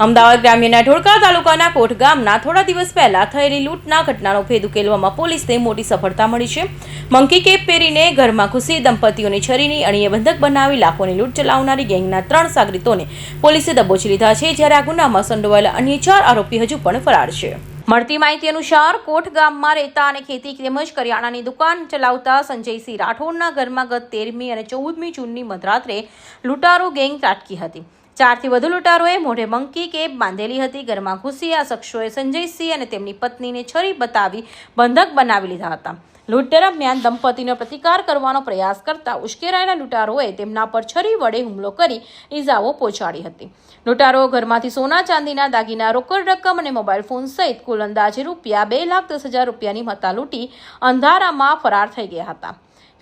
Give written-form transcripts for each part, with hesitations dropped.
અમદાવાદ ગ્રામ્યના ઢોળકા તાલુકાના કોટ ગામના થોડા દિવસ પહેલા થયેલી લૂંટના ઘટનાનો ભેદ ઉકેલવામાં પોલીસને મોટી સફળતા મળી છે. મંકી કેપ પહેરીને ઘરમાં ઘૂસી દંપતીઓની છરીની અણીએ બંધક બનાવી લાખોની લૂંટ ચલાવનારી ગેંગના 3 સાગરીતોને પોલીસે દબોચી લીધા છે, જ્યારે આ ગુનામાં સંડોવાયેલા અન્ય 4 આરોપી હજુ પણ ફરાર છે. મળતી માહિતી અનુસાર કોટ ગામમાં રહેતા અને ખેતી તેમજ કરિયાણાની દુકાન ચલાવતા સંજયસિંહ રાઠોડના ઘરમાં ગત 13મી અને 14મી જૂનની મધરાત્રે લૂંટારો ગેંગ ત્રાટકી હતી. 4થી વધુ લૂંટારોએ મોઢે મંકી કેપ બાંધેલી હતી. ઘરમાં ઘૂસી આ શખ્સોએ સંજયસિંહ અને તેમની પત્નીને છરી બતાવી બંધક બનાવી લીધા હતા. લૂંટ દરમિયાન દંપતીનો પ્રતિકાર કરવાનો પ્રયાસ કરતા ઉશ્કેરાયેલા લૂંટારોએ તેમના પર છરી વડે હુમલો કરી ઈજાઓ પહોંચાડી હતી. લૂંટારો ઘરમાંથી સોના ચાંદીના દાગીના, રોકડ રકમ અને મોબાઈલ ફોન સહિત કુલ અંદાજે ₹2,10,000 રૂપિયાની મત્તા લૂંટી અંધારામાં ફરાર થઈ ગયા હતા.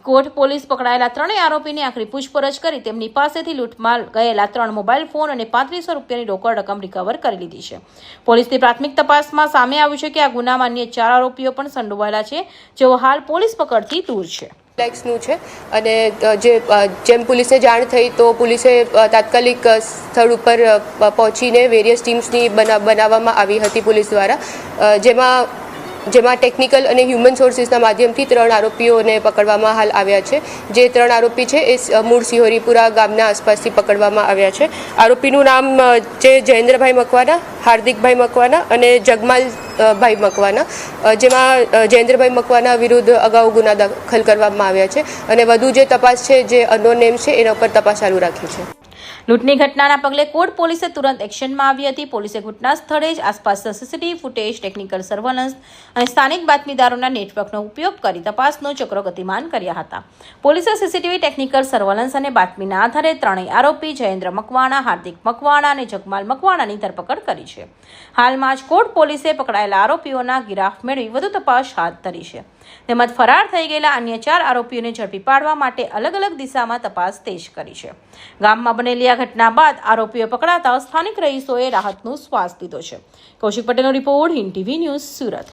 કોટ પોલીસ પકડાયેલા 3 આરોપીની આખરી પૂછપરછ કરી તેમની પાસેથી લૂંટમાં ગયેલા 3 મોબાઈલ ફોન અને ₹3500 રૂપિયાની રોકડ રકમ રિકવર કરી લીધી છે. પોલીસની પ્રાથમિક તપાસમાં સામે આવ્યું છે કે આ ગુનામાં અન્ય 4 આરોપીઓ પણ સંડોવાયેલા છે, જેઓ હાલ પોલીસ પકડથી દૂર છે. નું છે અને જેમ પોલીસને જાણ થઈ તો પોલીસે તાત્કાલિક સ્થળ ઉપર પહોંચીને વેરિયસ ટીમ્સની બનાવવામાં આવી હતી પોલીસ દ્વારા, જેમાં ટેકનિકલ અને હ્યુમન સોર્સિસના માધ્યમથી 3 આરોપીઓને પકડવામાં હાલ આવ્યા છે. જે 3 આરોપી છે એ મૂળ સિહોરીપુરા ગામના આસપાસથી પકડવામાં આવ્યા છે. આરોપીનું નામ છે જયેન્દ્રભાઈ મકવાના, હાર્દિકભાઈ મકવાના અને જગમાલભાઈ મકવાના, જેમાં જયેન્દ્રભાઈ મકવાના વિરુદ્ધ અગાઉ ગુના દાખલ કરવામાં આવ્યા છે અને વધુ જે તપાસ છે, જે અનનોન નેમ છે, એના ઉપર તપાસ ચાલુ રાખી છે. લૂંટની ઘટનાના પગલે કોટ પોલીસે તુરંત એક્શનમાં આવી હતી. પોલીસે ઘટના સ્થળે જ આસપાસના સીસીટીવી ફૂટેજ, ટેકનિકલ સર્વેલન્સ અને સ્થાનિક બાતમીદારોના નેટવર્કનો ઉપયોગ કરી તપાસનો ચક્રો ગતિમાન કર્યા હતા. પોલીસે સીસીટીવી, ટેકનિકલ સર્વેલન્સ અને બાતમીના આધારે 3 આરોપી જયેન્દ્ર મકવાણા, હાર્દિક મકવાણા અને જગમાલ મકવાણાની ધરપકડ કરી છે. હાલમાં જ કોટ પોલીસે પકડાયેલા આરોપીઓના ગિરાફ મેળવી વધુ તપાસ હાથ ધરી છે. તેમજ ફરાર થઈ ગયેલા અન્ય 4 આરોપીઓને ઝડપી પાડવા માટે અલગ અલગ દિશામાં તપાસ તેજ કરી છે. ગામમાં બનેલી આ ઘટના બાદ આરોપીઓ પકડાતા સ્થાનિક રહીશોએ રાહતનો શ્વાસ લીધો છે. કૌશિક પટેલનો report, Hind TV news, Surat.